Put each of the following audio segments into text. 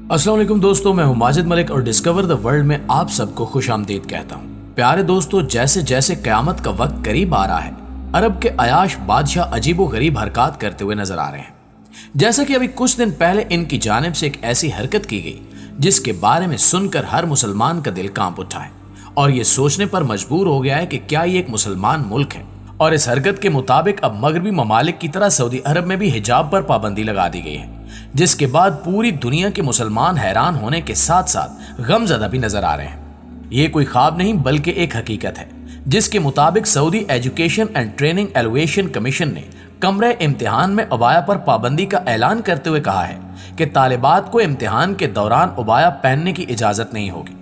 अस्सलाम वालेकुम दोस्तों, मैं हूं माजिद मलिक और डिस्कवर द वर्ल्ड में आप सबको खुश आमदीद कहता हूं। प्यारे दोस्तों, जैसे जैसे क़यामत का वक्त करीब आ रहा है, अरब के अयाश बादशाह अजीबो गरीब हरकत करते हुए नजर आ रहे हैं। जैसा कि अभी कुछ दिन पहले इनकी जानिब से एक ऐसी हरकत की गई जिसके बारे में सुनकर हर मुसलमान का दिल कांप उठा है और ये सोचने पर मजबूर हो गया है कि क्या ये एक मुसलमान मुल्क है। और इस हरकत के मुताबिक अब मगरबी ममालिक की तरह सऊदी अरब में भी हिजाब पर पाबंदी लगा दी गई है, जिसके बाद पूरी दुनिया के मुसलमान हैरान होने के साथ साथ गमज़दा भी नजर आ रहे हैं। ये कोई ख्वाब नहीं बल्कि एक हकीकत है, जिसके मुताबिक Saudi education and training evaluation commission ने कमरे इम्तिहान में उबाया पर पाबंदी का ऐलान करते हुए कहा है कि तालिबात को इम्तिहान के दौरान उबाया पहनने की इजाजत नहीं होगी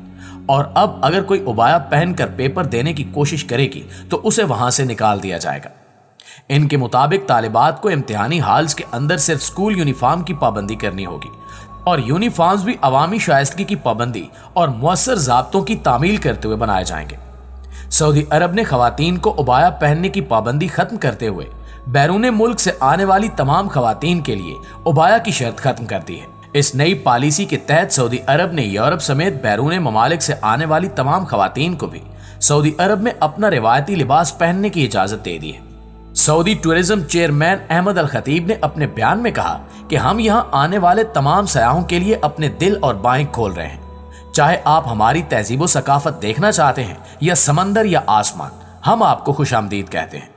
और अब अगर कोई उबाया पहनकर पेपर देने की कोशिश करेगी तो उसे वहां से निकाल दिया जाएगा। इनके मुताबिक तालिबात को इम्तिहानी हॉल्स के अंदर सिर्फ स्कूल यूनिफॉर्म की पाबंदी करनी होगी और यूनिफॉर्म्स भी अवामी शाइस्तगी की पाबंदी और मुअस्सर ज़ाब्तों की तामील करते हुए बनाए जाएंगे। सऊदी अरब ने खवातीन को उबाया पहनने की पाबंदी खत्म करते हुए बैरून मुल्क से आने वाली तमाम खवातीन के लिए उबाया की शर्त खत्म कर दी है। इस नई पॉलिसी के तहत सऊदी अरब ने यूरोप समेत बैरून ममालिक से आने वाली तमाम खवातीन को भी सऊदी अरब में अपना रिवायती लिबास पहनने की इजाजत दे दी है। सऊदी टूरिज्म चेयरमैन अहमद अल खतीब ने अपने बयान में कहा कि हम यहां आने वाले तमाम सयाहों के लिए अपने दिल और बाएं खोल रहे हैं। चाहे आप हमारी तहजीब व सकाफत देखना चाहते हैं या समंदर या आसमान, हम आपको खुशामदीद कहते हैं।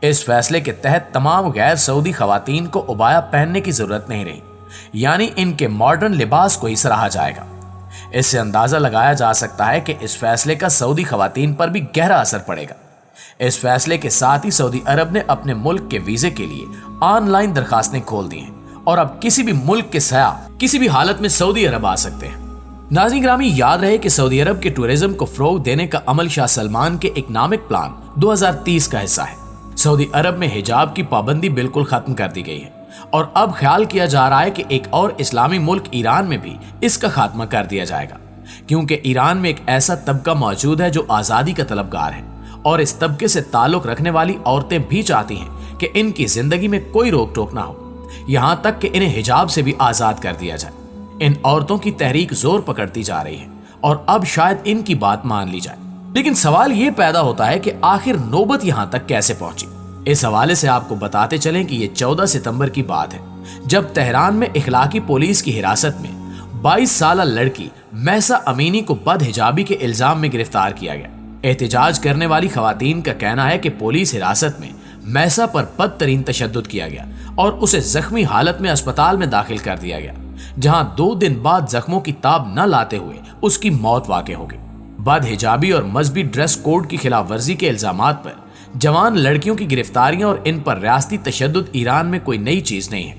इस फैसले के तहत तमाम गैर सऊदी खवातीन को उबाया पहनने की जरूरत नहीं रही, यानी इनके मॉडर्न लिबास को ही सराहा जाएगा। इससे अंदाजा लगाया जा सकता है कि इस फैसले का सऊदी खवातीन पर भी गहरा असर पड़ेगा। इस फैसले के साथ ही सऊदी अरब ने अपने मुल्क के वीजे के लिए ऑनलाइन दरखास्तें खोल दी हैं और अब किसी भी मुल्क के सयाह किसी भी हालत में सऊदी अरब आ सकते हैं। नाज़रीन ग्रामी, याद रहे कि सऊदी अरब के टूरिज्म को फरोग देने का अमल शाह सलमान के इकनॉमिक प्लान 2030 का हिस्सा है। सऊदी अरब में हिजाब की पाबंदी बिल्कुल खत्म कर दी गई है और अब ख्याल किया जा रहा है कि एक और इस्लामी मुल्क ईरान में भी इसका खात्मा कर दिया जाएगा, क्योंकि ईरान में एक ऐसा तबका मौजूद है जो आज़ादी का तलबगार है और इस तबके से ताल्लुक रखने वाली औरतें भी चाहती हैं कि इनकी जिंदगी में कोई रोक टोक ना हो, यहाँ तक कि इन्हें हिजाब से भी आज़ाद कर दिया जाए। इन औरतों की तहरीक जोर पकड़ती जा रही है और अब शायद इनकी बात मान ली जाए। लेकिन सवाल ये पैदा होता है कि आखिर नौबत यहाँ तक कैसे पहुंची। इस हवाले से आपको बताते चलें कि ये 14 सितंबर की बात है, जब तेहरान में इखलाकी पुलिस की हिरासत में 22 साला लड़की महसा अमीनी को बदहिजाबी के इल्जाम में गिरफ्तार किया गया। एहतजाज करने वाली खवातीन का कहना है कि पुलिस हिरासत में महसा पर बदतरीन तशद्दुद किया गया और उसे जख्मी हालत में अस्पताल में दाखिल कर दिया गया, जहां 2 दिन बाद जख्मों की ताब न लाते हुए उसकी मौत वाक़ई हो गई। बदहिजाबी और मजहबी ड्रेस कोड की खिलाफ वर्जी के इल्जामात पर जवान लड़कियों की गिरफ्तारियां और इन पर रियासती तशद्दुद ईरान में कोई नई चीज नहीं है,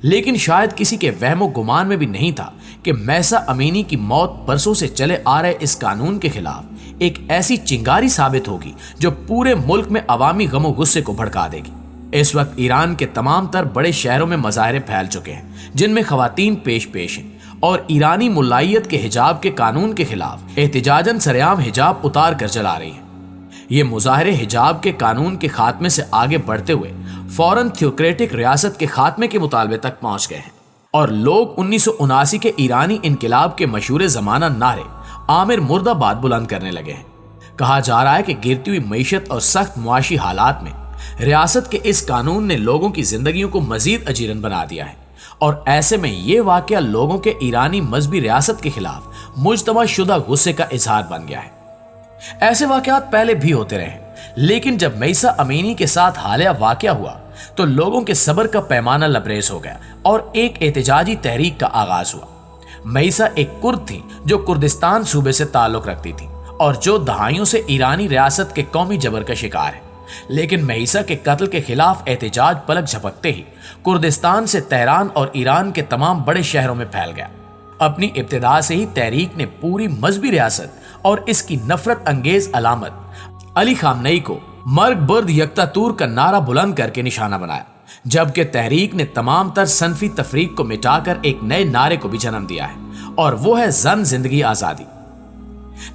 लेकिन शायद किसी के वहमो गुमान में भी नहीं था कि महसा अमीनी की मौत बरसों से चले आ रहे इस कानून के खिलाफ एक ऐसी चिंगारी साबित होगी जो पूरे मुल्क में अवामी गमो गुस्से को भड़का देगी। इस वक्त ईरान के तमाम तर बड़े शहरों में मजाहरे फैल चुके हैं जिनमें खवातीन पेश हैं और ईरानी मुल्लायत के हिजाब के कानून के खिलाफ एहतजाजन सरेआम हिजाब उतार कर चला रही है। ये मुजाहरे हिजाब के कानून के खात्मे से आगे बढ़ते हुए फौरन थियोक्रेटिक रियासत के खात्मे के मुतालबे तक पहुंच गए हैं और लोग 1979 के ईरानी इनकलाब के मशहूर जमाना नारे आमिर मुर्दाबाद बुलंद करने लगे हैं। कहा जा रहा है कि गिरती हुई मईशत और सख्त मुआशी हालात में रियासत के इस कानून ने लोगों की जिंदगियों को मजीद अजीरन बना दिया है और ऐसे में ये वाकया लोगों के ईरानी मजहबी रियासत के खिलाफ मुजतमा शुदा गुस्से का इजहार बन गया है। ऐसे वाकयात पहले भी होते रहे, लेकिन जब महसा अमीनी के साथ हालिया वाकया हुआ तो लोगों के सब्र का पैमाना लबरेज हो गया और एक एहतजाजी तहरीक का आगाज हुआ। महसा एक कुर्द थी जो कुर्दिस्तान सूबे से ताल्लुक रखती थी और जो दहाइयों से ईरानी रियासत के कौमी जबर का शिकार है, लेकिन महसा के कत्ल के खिलाफ एहतजाज पलक झपकते ही कुर्दिस्तान से तेहरान और ईरान के तमाम बड़े शहरों में फैल गया। अपनी इब्तिदा से ही तहरीक ने पूरी मजहबी रियासत और इसकी नफरत अंगेज अलामत अली खामनेई को मर्ग बर्द यकतातूर का नारा बुलंद करके निशाना बनाया, जबकि तहरीक ने तमाम तर सनफी तफरीक को मिटाकर एक नए नारे को भी जन्म दिया है और वो है जन जिंदगी आजादी।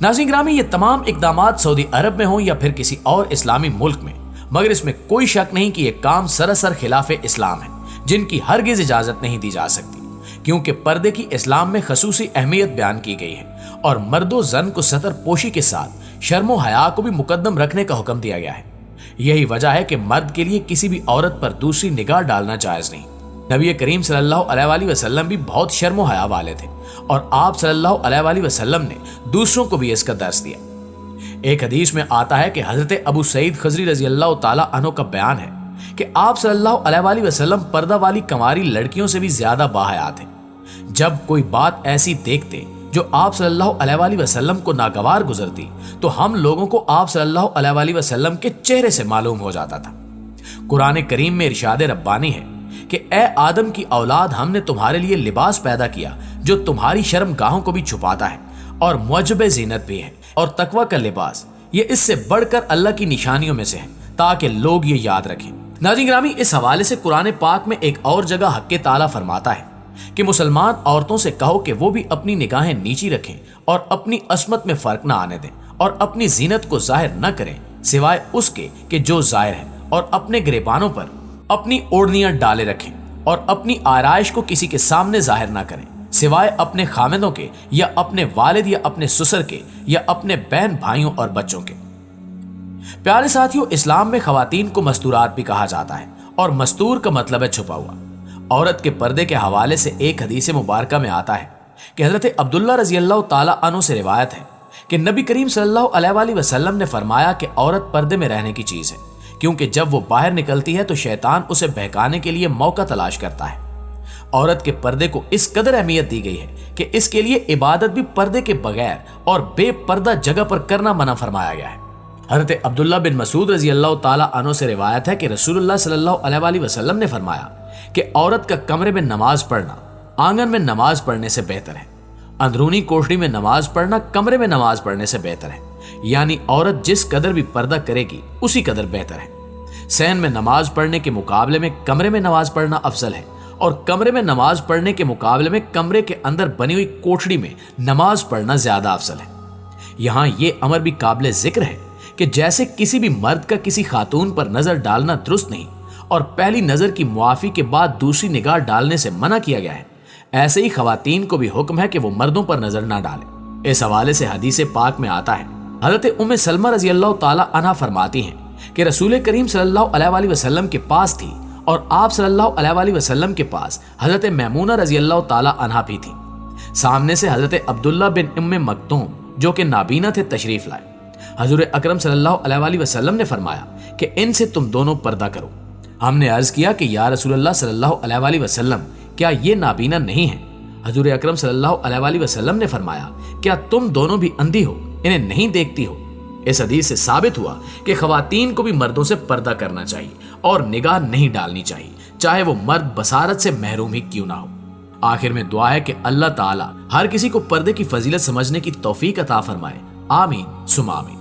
नाज़रीन ग्रामी, ये तमाम इकदामात सऊदी अरब में हो या फिर किसी और इस्लामी मुल्क में, मगर इसमें कोई शक नहीं कि ये काम सरासर खिलाफ इस्लाम है, जिनकी हरगिज इजाजत नहीं दी जा सकती, کیونکہ پردے کی اسلام میں خصوصی اہمیت بیان کی گئی ہے اور مرد و زن کو ستر پوشی کے ساتھ شرم و حیا کو بھی مقدم رکھنے کا حکم دیا گیا ہے۔ یہی وجہ ہے کہ مرد کے لیے کسی بھی عورت پر دوسری نگاہ ڈالنا جائز نہیں۔ نبی کریم صلی اللہ علیہ وآلہ وسلم بھی بہت شرم و حیا والے تھے اور آپ صلی اللہ علیہ وآلہ وسلم نے دوسروں کو بھی اس کا درس دیا۔ ایک حدیث میں آتا ہے کہ حضرت ابو سعید خضری رضی اللہ تعالی عنہ کا بیان ہے کہ آپ صلی اللہ علیہ وآلہ وسلم پردہ والی کنواری لڑکیوں سے بھی زیادہ باحیا تھے۔ جب کوئی بات ایسی دیکھتے جو آپ صلی اللہ علیہ وآلہ وسلم کو ناگوار گزرتی تو ہم لوگوں کو آپ صلی اللہ علیہ وآلہ وسلم کے چہرے سے معلوم ہو جاتا تھا۔ قرآن کریم میں ارشاد ربانی ہے کہ اے آدم کی اولاد، ہم نے تمہارے لیے لباس پیدا کیا جو تمہاری شرم گاہوں کو بھی چھپاتا ہے اور معجب زینت بھی ہے، اور تقوی کا لباس یہ اس سے بڑھ کر اللہ کی نشانیوں میں سے ہے تاکہ لوگ یہ یاد رکھیں۔ ناظرین گرامی، اس حوالے سے قرآن پاک میں ایک اور جگہ حق تعالیٰ فرماتا ہے کہ مسلمان عورتوں سے کہو کہ وہ بھی اپنی نگاہیں نیچی رکھیں اور اپنی عصمت میں فرق نہ آنے دیں اور اپنی زینت کو ظاہر نہ کریں سوائے اس کے کہ جو ظاہر ہے، اور اپنے گریبانوں پر اپنی اوڑھنیاں ڈالے رکھیں اور اپنی آرائش کو کسی کے سامنے ظاہر نہ کریں سوائے اپنے خامندوں کے یا اپنے والد یا اپنے سسر کے یا اپنے بہن بھائیوں اور بچوں کے۔ پیارے ساتھیوں، اسلام میں خواتین کو مستورات بھی کہا جاتا ہے اور مستور کا مطلب ہے چھپا ہوا۔ عورت کے پردے کے حوالے سے ایک حدیث مبارکہ میں آتا ہے کہ حضرت عبداللہ رضی اللہ تعالی عنہ سے روایت ہے کہ نبی کریم صلی اللہ علیہ وآلہ وسلم نے فرمایا کہ عورت پردے میں رہنے کی چیز ہے، کیونکہ جب وہ باہر نکلتی ہے تو شیطان اسے بہکانے کے لیے موقع تلاش کرتا ہے۔ عورت کے پردے کو اس قدر اہمیت دی گئی ہے کہ اس کے لیے عبادت بھی پردے کے بغیر اور بے پردہ جگہ پر کرنا منع فرمایا گیا ہے۔ حضرت عبداللہ بن مسعود رضی اللہ تعالی عنہ سے روایت ہے کہ رسول اللہ صلی اللہ علیہ وآلہ وسلم نے فرمایا کہ عورت کا کمرے میں نماز پڑھنا آنگن میں نماز پڑھنے سے بہتر ہے، اندرونی کوٹری میں نماز پڑھنا کمرے میں نماز پڑھنے سے بہتر ہے، یعنی عورت جس قدر بھی پردہ کرے گی اسی قدر بہتر ہے۔ صحن میں نماز پڑھنے کے مقابلے میں کمرے میں نماز پڑھنا افضل ہے، اور کمرے میں نماز پڑھنے کے مقابلے میں کمرے کے اندر بنی ہوئی کوٹڑی میں نماز پڑھنا زیادہ افضل ہے۔ یہاں یہ امر بھی قابل ذکر ہے کہ جیسے کسی بھی مرد کا کسی خاتون پر نظر ڈالنا درست نہیں اور پہلی نظر کی معافی کے بعد دوسری نگاہ ڈالنے سے منع کیا گیا ہے، ایسے ہی خواتین کو بھی حکم ہے کہ وہ مردوں پر نظر نہ ڈالیں۔ اس حوالے سے حدیث پاک میں آتا ہے، حضرت ام سلمہ رضی اللہ تعالی عنہا فرماتی ہیں کہ رسول کریم صلی اللہ علیہ وآلہ وسلم کے پاس تھی اور آپ صلی اللہ علیہ وآلہ وسلم کے پاس حضرت میمونہ رضی اللہ تعالی عنہا بھی تھی۔ سامنے سے حضرت عبداللہ بن ام مکتوم جو کہ نابینا تھے تشریف لائے۔ حضور اکرم صلی اللہ علیہ وآلہ وسلم نے فرمایا کہ ان سے تم دونوں پردہ کرو۔ ہم نے عرض کیا کہ یا رسول اللہ صلی اللہ علیہ وآلہ وسلم، کیا یہ نابینا نہیں ہیں؟ حضور اکرم صلی اللہ علیہ وآلہ وسلم نے فرمایا کیا تم دونوں بھی اندھی ہو، انہیں نہیں دیکھتی ہو؟ اس حدیث سے ثابت ہوا کہ خواتین کو بھی مردوں سے پردہ کرنا چاہیے اور نگاہ نہیں ڈالنی چاہیے، چاہے وہ مرد بصارت سے محروم ہی کیوں نہ ہو۔ آخر میں دعا ہے کہ اللہ تعالی ہر کسی کو پردے کی فضیلت سمجھنے کی توفیق عطا فرمائے۔ آمین ثم آمین۔